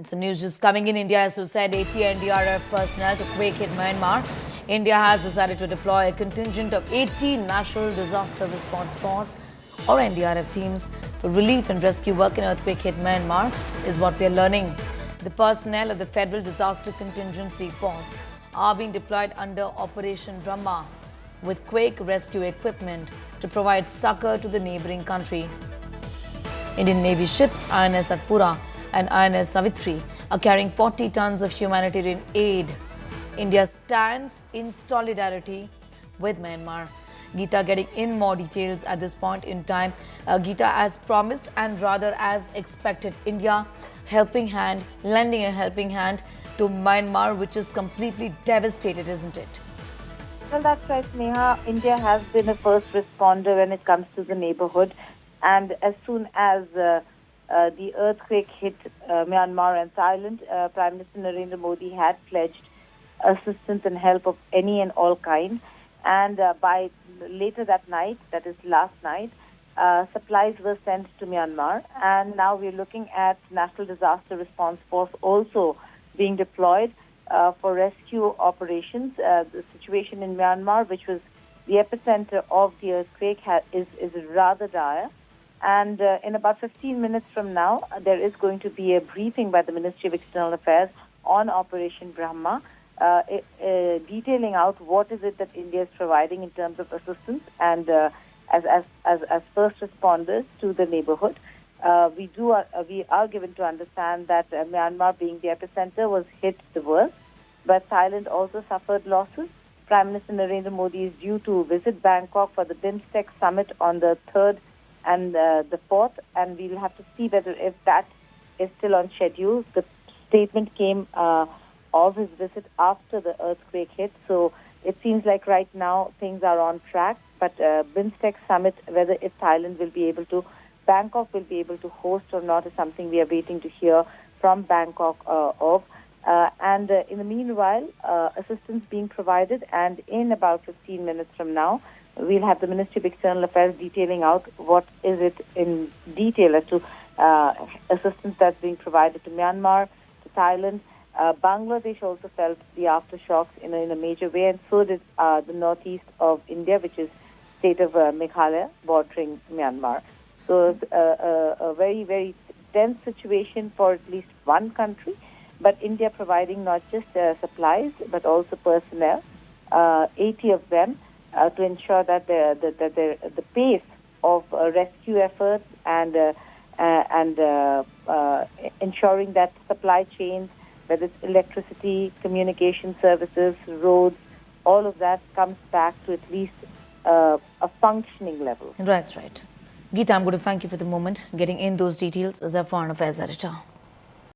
And some news just coming in. India has to send 80 NDRF personnel to Quake-Hit Myanmar. India has decided to deploy a contingent of 80 National Disaster Response Force or NDRF teams for relief and rescue work in earthquake-hit Myanmar is what we are learning. The personnel of the Federal Disaster Contingency Force are being deployed under Operation Brahma with quake rescue equipment to provide succor to the neighbouring country. Indian Navy ships INS Satpura and INS Savitri are carrying 40 tons of humanitarian aid. India stands in solidarity with Myanmar. Geeta getting in more details at this point in time. Geeta, as promised and rather as expected, India helping hand, lending a helping hand to Myanmar, which is completely devastated, isn't it? Well, that's right, Neha. India has been a first responder when it comes to the neighborhood. And as soon as the earthquake hit Myanmar and Thailand, Prime Minister Narendra Modi had pledged assistance and help of any and all kind. And by later that night, that is last night, supplies were sent to Myanmar. And now we're looking at National Disaster Response Force also being deployed for rescue operations. The situation in Myanmar, which was the epicenter of the earthquake, is rather dire. And in about 15 minutes from now, there is going to be a briefing by the Ministry of External Affairs on Operation Brahma, detailing out what is it that India is providing in terms of assistance and as first responders to the neighborhood. We are given to understand that Myanmar, being the epicenter, was hit the worst, but Thailand also suffered losses. Prime Minister Narendra Modi is due to visit Bangkok for the BIMSTEC summit on the 3rd and the 4th, and we'll have to see whether if that is still on schedule. The statement came of his visit after the earthquake hit, so it seems like right now things are on track. But BIMSTEC summit, whether if Thailand will be able to, Bangkok will be able to host or not, is something we are waiting to hear from Bangkok of. And in the meanwhile, assistance being provided, and in about 15 minutes from now, we'll have the Ministry of External Affairs detailing out what is it in detail as to assistance that's being provided to Myanmar, to Thailand. Bangladesh also felt the aftershocks in a major way, and so did the northeast of India, which is state of Meghalaya, bordering Myanmar. So it's a very, very tense situation for at least one country, but India providing not just supplies, but also personnel, 80 of them, to ensure that the pace of rescue efforts and ensuring that supply chains, whether it's electricity, communication services, roads, all of that comes back to at least a functioning level. That's right. Geeta, I'm going to thank you for the moment, getting in those details as our Foreign Affairs Editor.